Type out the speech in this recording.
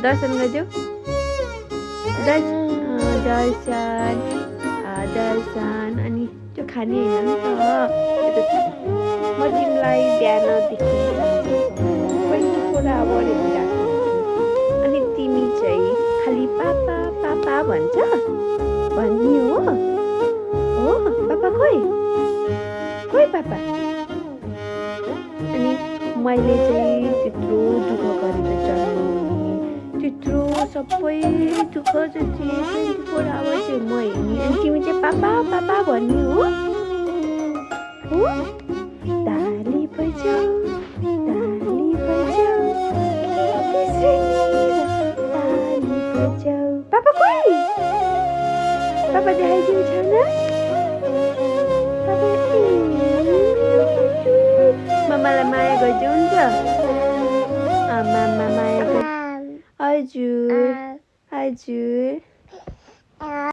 दर्शन गरिदेऊ दर्शन दर्शन अनि त्यो खाने होइन नि त म तिमीलाई बिहानदेखि कुरा गरिरहेको अनि तिमी चाहिँ खालि पापा पापा भन्छ भन्ने हो पापा खोइ पापा अनि मैले चाहिँ त्यत्रो दुःख गरेर जन्माउने त्यत्रो सबै दुःख चाहिँ 24 आवर चाहिँ म हेर्ने अनि तिमी चाहिँ पापा पापा भन्ने हो ताली बजाऊ ताली बजाऊ ताली बजाऊ पापा खोइ पापा देखाइदिनु छैन मम्मालाई माया गर्दै हुन्छ माया गर् हजुर